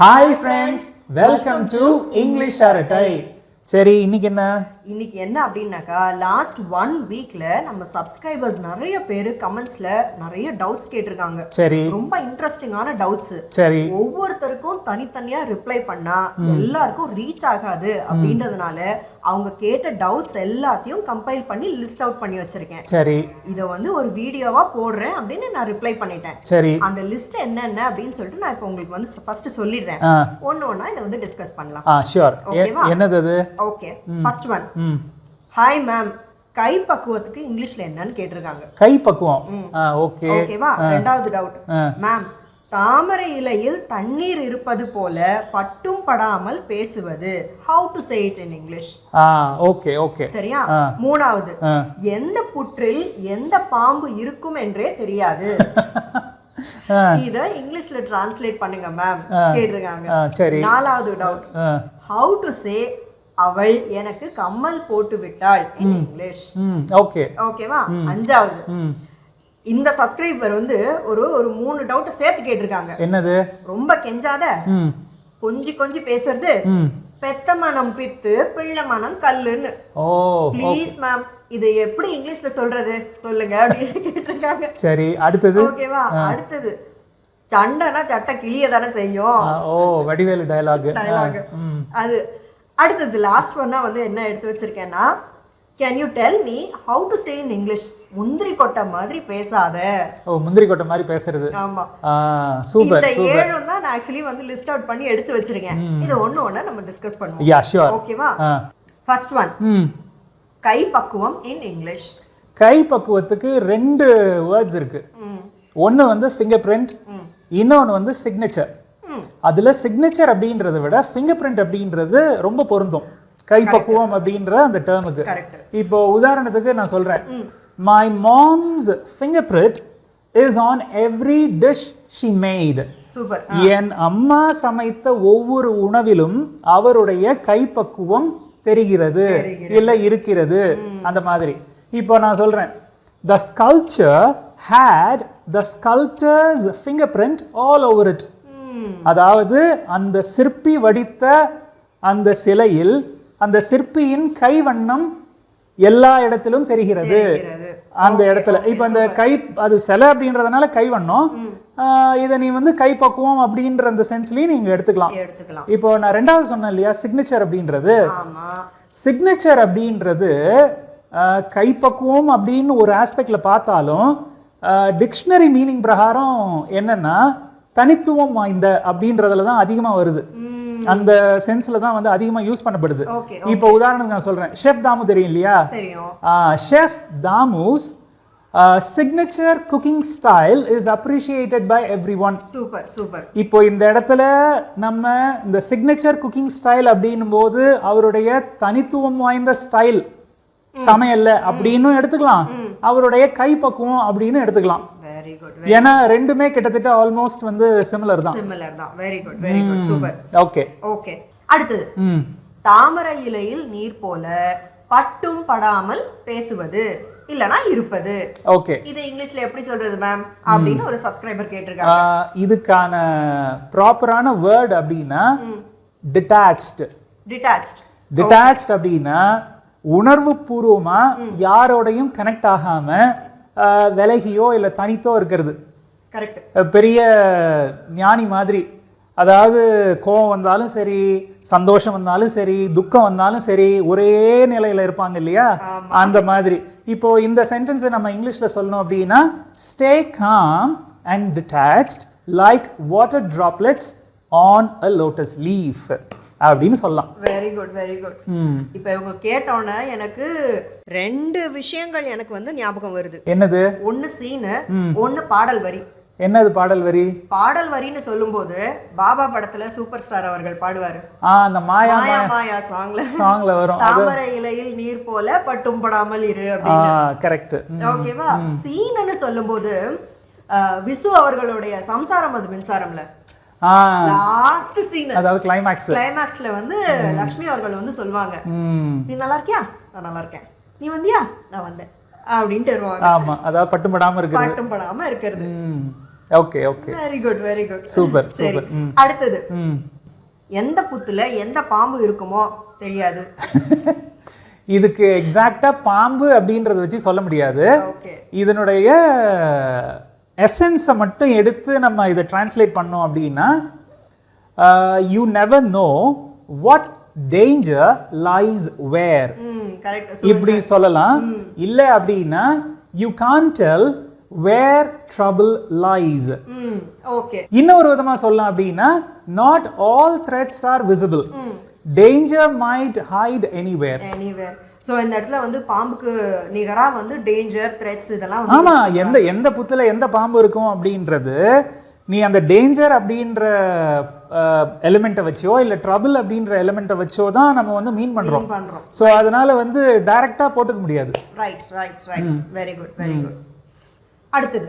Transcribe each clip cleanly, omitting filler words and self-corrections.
Hi friends, welcome to English Aratai. சரி இன்னைக்கு என்ன அப்படின்னாக்கா லாஸ்ட் 1 வீக்ல நம்ம சப்ஸ்கிரைபர்ஸ் நிறைய பேர் கமெண்ட்ஸ்ல நிறைய டவுட்ஸ் கேட்டிருக்காங்க. சரி, ரொம்ப இன்ட்ரெஸ்டிங்கான டவுட்ஸ். சரி, ஒவ்வொருத்தருக்கும் தனித்தனியா ரிப்ளை பண்ணா எல்லாருக்கும் ரீச் ஆகாது அப்படின்றதுனால அவங்க கேட்ட டவுட்ஸ் எல்லாத்தையும் கம்பைல் பண்ணி லிஸ்ட் அவுட் பண்ணி வச்சிருக்கேன். சரி, இத வந்து ஒரு வீடியோவா போடுறேன் அப்படின்னு நான் ரிப்ளை பண்ணிட்டேன். சரி, அந்த லிஸ்ட் என்னென்ன அப்படின்னு சொல்லிட்டு நான் இப்போ உங்களுக்கு வந்து ஃபர்ஸ்ட் சொல்லிடுறேன். ஒண்ணா இத வந்து டிஸ்கஸ் பண்ணலாம். ஷூர். என்னது அது? Okay, first one. Hi ma'am, கை பக்குவத்துக்கு இங்கிலீஷ்ல என்னன்னு கேட்டிருக்காங்க. கை பக்குவம். ஓகே, ஓகேவா? ரெண்டாவது டவுட், மேம் தாமரை இலையில் தண்ணீர் இருப்பது போல பட்டும் படாமல் பேசுவது, how to say it in English? Okay, okay, சரியா? மூணாவது, எந்த புற்றில் எந்த பாம்பு இருக்கும் என்றே தெரியாது. இத இங்கிலீஷ்ல டிரான்ஸ்லேட் பண்ணுங்க மேம் கேட்டிருக்காங்க. சரி. நாலாவது டவுட், how to say அவள் எனக்கு கம்மல் போட்டு விட்டாள் in English? ஓகே, ஓகேவா? அஞ்சாவது, இந்த சப்ஸ்கிரைபர் வந்து ஒரு 3 டவுட் சேர்த்து கேட்டிருக்காங்க. என்னது? ரொம்ப கெஞ்சாத, கொஞ்சி பேசுறது, பெத்த மனம் பித்து பிள்ளை மனம் கல்லுன்னு. ப்ளீஸ் மேம் இது எப்படி இங்கிலீஷ்ல சொல்றது சொல்லுங்க அப்படின்னு கேட்டிருக்காங்க. சரி, அடுத்தது. ஓகேவா? அடுத்தது, சண்டைனா சட்டை கிளிய தானே செய்யும். வடிவேலு டயலாக். அது அடுத்தது லாஸ்ட் ஒன்னா வந்து என்ன எடுத்து வச்சிருக்கேன்னா, can you tell me how to say in இங்கிலீஷ்? முந்திரி கொட்டை மாதிரி பேசாத. முந்திரி கொட்டை மாதிரி பேசுறது. ஆமா, சூப்பர். இந்த 7 தான் நான் ஆக்சுவலி வந்து லிஸ்ட் அவுட் பண்ணி எடுத்து வச்சிருக்கேன். இது ஒண்ணா நம்ம டிஸ்கஸ் பண்ணுவோம். Yeah sure. ஓகேவா? ஃபர்ஸ்ட் ஒன், கை பக்குவம் இன் இங்கிலீஷ். கை பக்குவத்துக்கு 2 வேர்ட்ஸ் இருக்கு. ஒன்னு வந்து ஃபிங்கர் பிரிண்ட், இன்னொன்னு வந்து சிக்னேச்சர். அதுல சிக்னேச்சர் அப்படின்றத விட ஃபிங்கர் பிரிண்ட் அப்படின்றது ரொம்ப பொருந்தும் கை பக்குவம் அப்படின்ற அந்த டேர்முக்கு. இப்போ உதாரணத்துக்கு நான் சொல்றேன், my mom's finger print is on every dish she made. Super. என் அம்மா சமைத்த ஒவ்வொரு உணவிலும் அவருடைய கை பக்குவம் தெரிகிறது இல்ல இருக்கிறது, அந்த மாதிரி. இப்போ நான் சொல்றேன், the sculpture had the sculptor's fingerprint all over it. அதாவது அந்த சிற்பி வடித்த அந்த சிலையில் அந்த சிற்பியின் கை வண்ணம் எல்லா இடத்திலும் தெரிகிறது அந்த இடத்துல. இப்ப அந்த கை, அது சிலை அப்படின்றதுனால கை வண்ணம், இதை நீ வந்து கை பக்குவம் அப்படின்ற அந்த சென்ஸ்லயும் நீங்க எடுத்துக்கலாம். இப்போ நான் ரெண்டாவது சொன்னேன் இல்லையா, சிக்னேச்சர் அப்படின்றது. சிக்னேச்சர் அப்படின்றது கைப்பக்குவம் அப்படின்னு ஒரு ஆஸ்பெக்ட்ல பார்த்தாலும் டிக்ஷனரி மீனிங் பிரகாரம் என்னன்னா தனித்துவம் வாய்ந்த அப்படின்றதுல தான் அதிகமா வருது. அந்த சென்ஸ்ல தான் வந்து அதிகமா யூஸ் பண்ணப்படுது. இப்போ உதாரணத்துக்கு நான் சொல்றேன், ஷெஃப் தாமு தெரியும் இல்லையா? Chef Damu's signature cooking style is appreciated by everyone. Super super. இப்போ இந்த இடத்துல நம்ம இந்த signature cooking style அப்படின்னும் போது அவருடைய தனித்துவம் வாய்ந்த ஸ்டைல் சமையல்ல அப்படின்னு எடுத்துக்கலாம், அவருடைய கைப்பக்குவம் அப்படின்னு எடுத்துக்கலாம். Very good. ஏன்னா ரெண்டுமே கிட்டத்தட்ட ஆல்மோஸ்ட் வந்து சிமிலர் தான். Very good very good. Super. Okay okay. அடுத்தது, தாமரை இலையில் நீர் போல பட்டும் படாமல் பேசுவது இல்லனா இருப்பது. ஓகே, இது இங்கிலீஷ்ல எப்படி சொல்றது மேம் அப்படின்னு ஒரு சப்ஸ்கிரைபர் கேட்டிருக்காங்க. இதுக்கான ப்ராப்பரான வேர்ட் அப்படினா detached. detached அப்படினா உணர்வு பூர்வமா யாரோடையும் கனெக்ட் ஆகாம விலகியோ இல்ல தனித்தோ இருக்கிறது. கரெக்ட். பெரிய ஞானி மாதிரி. அதாவது கோபம் வந்தாலும் சரி, சந்தோஷம் வந்தாலும் சரி, துக்கம் வந்தாலும் சரி, ஒரே நிலையில இருப்பாங்க இல்லையா, அந்த மாதிரி. இப்போ இந்த சென்டென்ஸை நம்ம இங்கிலீஷ்ல சொல்லணும் அப்படின்னா, stay com and detached like water droplets on a lotus leaf அப்படின்னு சொல்லலாம். Very good very good. இப்போ இவங்க கேட்டோன்னே எனக்கு 2 விஷயங்கள் எனக்கு வந்து ஞாபகம் வருது. என்னது? ஒன்னு சீனு, ஒன்னு பாடல் வரி. என்னது பாடல் வரி? பாடல் வரின்னு சொல்லும்போது பாபா படத்துல சூப்பர் ஸ்டார் அவர்கள் பாடுவாரு, அந்த மாயா மாயா சாங்ல வரும், தாமரை இலையில் நீர் போல பட்டும் படாமல் இரு அப்படின்னு. கரெக்ட். ஓகேவா? சீனுன்னு சொல்லும்போது விசு அவர்களுடைய சம்சாரம் அது மின்சாரம்ல லாஸ்ட் சீன், அதாவது கிளைமாக்ஸ்ல வந்து லக்ஷ்மி அவர்கள் வந்து சொல்வாங்க, நீ நல்லா இருக்கியா? நான் நல்லா இருக்கேன். நீ வந்தியா? நான் வந்தேன் அப்படின்ட்டு வருவாங்க. ஆமா, அதாவது பட்டுப்படாம இருக்கிறது. Okay okay, very good very good. Super சரி, சூப்பர். அடுத்தது எந்த புத்துல எந்த பாம்பு இருக்குமோ தெரியாது. இதுக்கு எக்ஸாக்டா பாம்பு அப்படின்றத வச்சு சொல்ல முடியாது. ஓகே, இதனுடைய எசன்ஸை மட்டும் எடுத்து நம்ம இதை டிரான்ஸ்லேட் பண்ணோம் அப்படின்னா, you never know what danger lies where, correct இப்படி சொல்லலாம். இல்ல அப்படின்னா you can't tell where trouble lies. Okay, இன்னொரு விதமா சொல்லலாம் அப்படின்னா, not all threats are visible, danger might hide anywhere. Anywhere. So இந்த இடத்துல வந்து பாம்புக்கு நிகரா வந்து டேஞ்சர், த்ரெட்ஸ் இதெல்லாம் வந்து ஆமா, எந்த புத்துல எந்த பாம்பு இருக்கும் அப்படின்றது நீ அந்த டேஞ்சர் அப்படின்ற எலிமெண்ட்டை வச்சோ இல்ல ட்ரபிள் அப்படின்ற எலிமெண்ட்டை வச்சோ தான் நம்ம வந்து மீன் பண்றோம். சோ அதனால வந்து டைரக்டா போட்டுக்க முடியாது. Right right right, very good very good. அடுத்தது,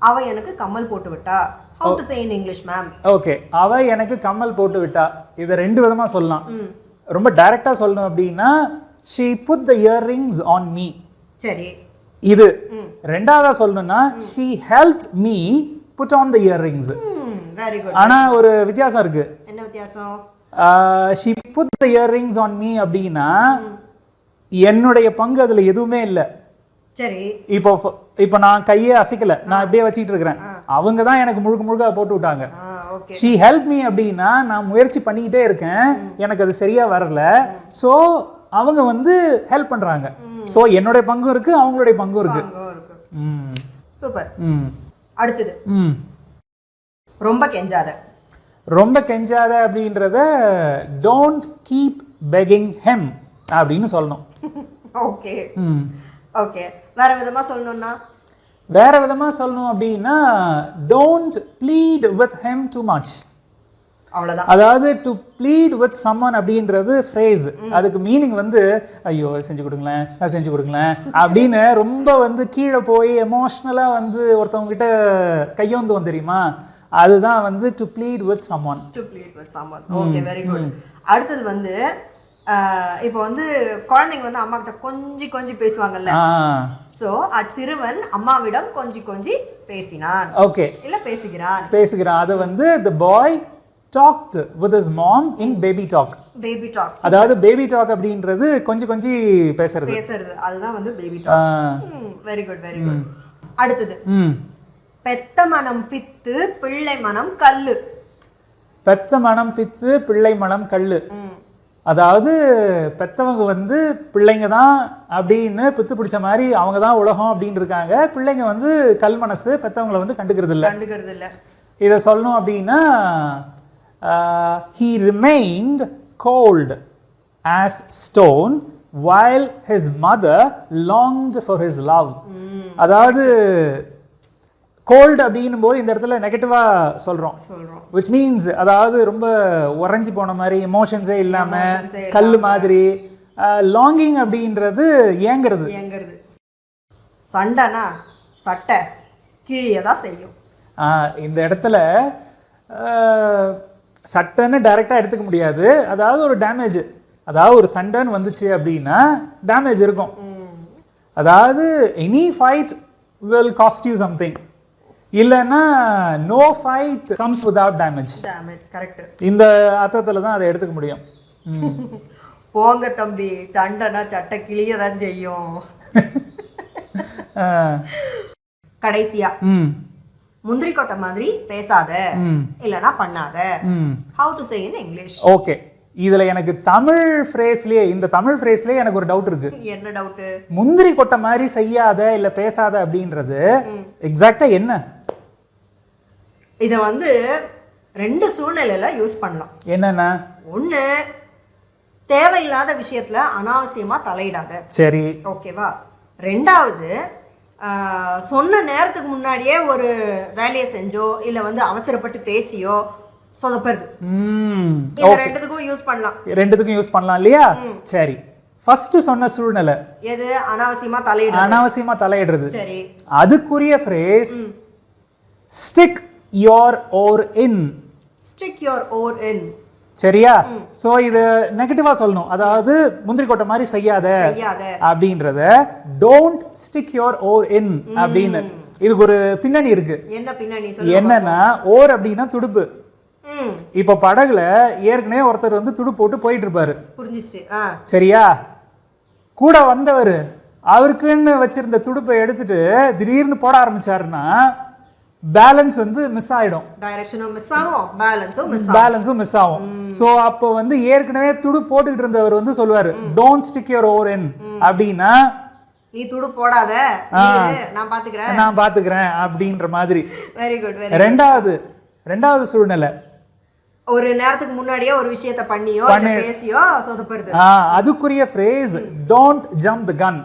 அவ எனக்கு கம்மல் போட்டு விட்டா. How to say in English, ma'am? Okay, அவ எனக்கு கம்மல் போட்டு விட்டா. இத ரெண்டு விதமா சொல்லலாம். ரொம்ப டைரக்டா சொல்லணும் அப்படின்னா, she put the earrings on me. சரி, இது. ரெண்டாவதா சொல்லணும்னா, she helped me put on the earrings. Very good. ஆனா ஒரு வித்தியாசம் இருக்கு. என்ன வித்தியாசம்? she put the earrings on me அப்படின்னா என்னுடைய பங்கு அதுல எதுவுமே இல்லை. சரி, இப்போ நான் கையே அசைக்கல, நான் அப்படியே வச்சிட்டு இருக்கிறேன். அவங்க தான் எனக்கு முழுக்க முழுக்க போட்டு விட்டாங்க. ஓகே, she helped me அப்படின்னா நான் முயற்சி பண்ணிக்கிட்டே இருக்கேன், எனக்கு அது சரியா வரல. சோ அவங்க வந்து ஹெல்ப் பண்றாங்க. சோ என்னுடைய பங்கும் இருக்கு, அவங்களுடைய பங்கும் இருக்கு. சூப்பர். அடுத்தது, ரொம்ப கெஞ்சாத. ரொம்ப கெஞ்சாத அப்படின்றத டோன்ட் கீப் பெக்கிங் ஹிம் அப்படின்னு சொல்லணும். ஓகே ஓகே, வேற விதமா சொல்லணும்னா? வேற விதமா சொல்லணும் அப்படின்னா, don't plead with him too much. அவ்வளவுதான். அதாவது டு ப்ளீட் வித் சம்மன் அப்படின்றது ஃப்ரேஸ். அதுக்கு மீனிங் வந்து ஐயோ செஞ்சு கொடுங்களேன், செஞ்சு கொடுங்களேன் அப்படின்னு ரொம்ப வந்து கீழே போய் எமோஷ்னலா வந்து ஒருத்தவங்க கிட்ட கையொந்துவோம் தெரியுமா, அதுதான் வந்து to plead with someone. To plead with someone. Okay, very good. அடுத்தது வந்து இப்போ வந்து குழந்தைங்க வந்து அம்மா கிட்ட கொஞ்சி கொஞ்சி பேசுவாங்கல்ல. சோ அச்சிறுவன் அம்மாவிடம் கொஞ்சி கொஞ்சி பேசினான். ஓகே, இல்ல பேசுகிறான். அது வந்து the boy talked with his mom in baby talk. Baby talk. அதாவது பேபி டாக் அப்படின்றது கொஞ்சம் கொஞ்சம் பேசுறது. அதுதான் வந்து baby talk. Very good very good. அடுத்தது, பெத்த மனம் பித்து பிள்ளை மனம் கல்லு. பெத்த மனம் பித்து பிள்ளை மனம் கல்லு. அதாவது பெத்தவங்க வந்து பிள்ளைங்க தான் அப்படின்னு பித்து பிடிச்ச மாதிரி அவங்க தான் உலகம் அப்படின்னு இருக்காங்க. பிள்ளைங்க வந்து கல் மனசு, பெத்தவங்களை வந்து கண்டுக்கிறது இல்லை. இதை சொல்லணும் அப்படின்னா, he remained cold as stone while his mother longed for his love. அதாவது கோல்டு அப்படின்னும் போது இந்த இடத்துல நெகட்டிவா சொல்றோம். which means அதாவது ரொம்ப உறைஞ்சி போன மாதிரி, எமோஷன்ஸே இல்லாம கல் மாதிரி. லாங்கிங் அப்படின்றது ஏங்கிறது. சண்டைனா சட்டை கிழியதான் செய்யும். இந்த இடத்துல சட்டைன்னு டைரக்டா எடுத்துக்க முடியாது. அதாவது ஒரு டேமேஜ், அதாவது ஒரு சண்டைன்னு வந்துச்சு அப்படின்னா டேமேஜ் இருக்கும். அதாவது any fight will cost you something. இல்லைன்னா no fight comes without damage. Correct. இந்த அர்த்தத்துல தான் அதை எடுத்துக்க முடியும். போங்க தம்பி, சண்டைனா சட்டை கிளியதான் செய்யும். கடைசியா, முந்திரி கொட்டை மாதிரி பேசாத இல்லனா பண்ணாத. How to say in English? Okay, இதுல எனக்கு தமிழ் ஃப்ரேஸ்லயே, இந்த தமிழ் ஃப்ரேஸ்லயே எனக்கு ஒரு டவுட் இருக்கு. என்ன டவுட்? முந்திரி கொட்டை மாதிரி செய்யாத இல்ல பேசாத அப்படின்றது எக்ஸாக்ட்டா என்ன? இத வந்து ரெண்டு சூழ்நிலையில யூஸ் பண்ணலாம். என்னன்னா, ஒண்ணு, தேவையில்லாத விஷயத்துல அனாவசியமா தலையிடாத. சரி, ஓகேவா? ரெண்டாவது, சொன்ன நேரத்துக்கு முன்னாடியே ஒரு வேலையை செஞ்சோ இல்ல வந்து அவசரப்பட்டு பேசியோ சொதப்பறது. இந்த ரெண்டுத்துக்கும் யூஸ் பண்ணலாம். ரெண்டுத்துக்கும் யூஸ் பண்ணலாம் இல்லையா? சரி, ஃபர்ஸ்ட் சொன்ன சூழ்நிலை எது? அனாவசியமா தலையிடுறது. அனாவசியமா தலையிடுறது. சரி, அதுக்குரிய phrase stick your oar in. stick your oar in. சரியா? சோ இது நெகட்டிவா சொல்லணும். அதாவது முந்திரி கொட்டை மாதிரி செய்யாத அப்படின்றத don't stick your oar in அப்படின்னு. இதுக்கு ஒரு பின்னணி இருக்கு. என்ன பின்னணி சொல்லுங்க. என்னன்னா ஓர் அப்படின்னா துடுப்பு. ம் இப்ப படகுல ஏற்கனவே ஒருத்தர் வந்து துடுப்பு போட்டு போயிட்டு இருப்பாரு. புரிஞ்சிச்சு. சரியா? கூட வந்தவர் அவருக்குன்னு வச்சிருந்த துடுப்பை எடுத்துட்டு திடீர்னு போட ஆரம்பிச்சாருன்னா பேலன்ஸ் வந்து மிஸ் ஆயிடும். டைரக்ஷனும் மிஸ் ஆகும், பேலன்ஸும் மிஸ் ஆகும். சோ அப்போ வந்து ஏற்கனவே துடுப்பு போட்டுக்கிட்டு இருந்தவர் வந்து சொல்லுவாரு டோன்ட் ஸ்டிக் யுவர் ஓவர் இன் அப்படின்னா நீ துடு போடாத, நான் பாத்துக்கிறேன் அப்படின்ற மாதிரி. Very good. ரெண்டாவது சூழ்நிலை, ஒரு நேரத்துக்கு முன்னாடியே ஒரு விஷயத்தை பண்ணியோ இல்ல பேசியோ சொதப்புறது. அதுக்குரிய phrase don't jump the gun.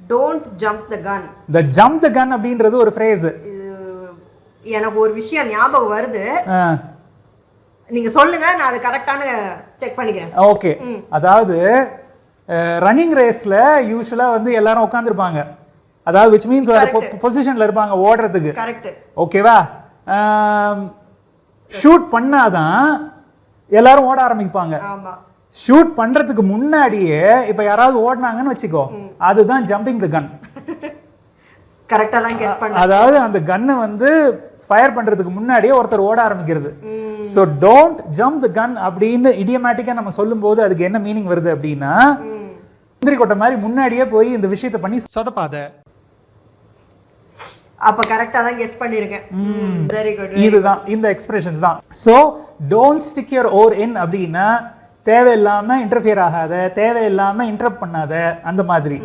Don't jump the gun. The jump the gun அப்படின்றது ஒரு phrase. எனக்கு ஒரு விஷயம் ஞாபகம் வருது, நீங்க சொல்லுங்க, நான் அது கரெக்டான செக் பண்ணிக்கிறேன். ஓகே. அதாவது ரன்னிங் ரேஸ்ல யூசுவலா வந்து எல்லாரும் உட்கார்ந்திருப்பாங்க. அதாவது which means ஒரு பொசிஷன்ல இருப்பாங்க ஓடுறதுக்கு. கரெக்ட். ஓகேவா? ஷூட் பண்ணாதான் எல்லாரும் ஓட ஆரம்பிப்பாங்க. ஆமா. ஷூட் பண்றதுக்கு முன்னாடியே இப்ப யாராவது ஓடுனாங்கன்னு வச்சுக்கோ, அதுதான் ஜம்பிங் தி கன். கரெக்டா தான் கெஸ் பண்ண. அதாவது அந்த கன்னை வந்து ஃபயர் பண்றதுக்கு முன்னாடியே ஒருத்தர் ஓட ஆரம்பிக்கிறது. சோ டோன்ட் ஜம்ப் தி கன் அப்படின்னு இடியமேட்டிக்கா நம்ம சொல்லும்போது அதுக்கு என்ன மீனிங் வருது அப்படின்னா, முந்திரி கொட்டை மாதிரி முன்னாடியே போய் இந்த விஷயத்தை பண்ணி சொதப்பாத. அப்ப கரெக்டா தான் கெஸ் பண்ணிருக்கேன். Very good. இதுதான் இந்த எக்ஸ்பிரஷன்ஸ் தான். சோ டோன்ட் ஸ்டிக் யுவர் ஓர் இன் அப்படின்னா தேவையில்லாம இன்டர்ஃபியர் ஆகாத, தேவையில்லாம இன்டரப்ட் பண்ணாத, அந்த மாதிரி.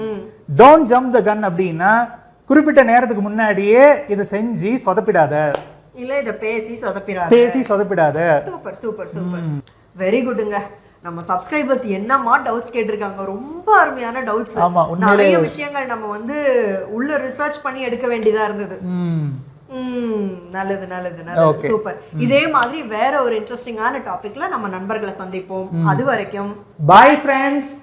டோன்ட் ஜம்ப் த கன் அப்படின்னா குறிப்பிட்ட நேரத்துக்கு முன்னாடியே இதை செஞ்சு சொதப்பிடாத, இல்ல இத பேசி சொதப்பிடாத. Super super super. வெரி குட்ங்க. நம்ம சப்ஸ்கிரைபர்ஸ் என்னமா டவுட்ஸ் கேட்டிருக்காங்க, ரொம்ப அருமையான டவுட்ஸ். நிறைய விஷயங்கள் நம்ம வந்து உள்ள ரிசர்ச் பண்ணி எடுக்க வேண்டியதா இருந்தது. நல்லது நல்லது நல்லது, சூப்பர். இதே மாதிரி வேற ஒரு இன்ட்ரெஸ்டிங்கான டாபிக்ல நம்ம நண்பர்களை சந்திப்போம். அது வரைக்கும் பை ஃப்ரெண்ட்ஸ்.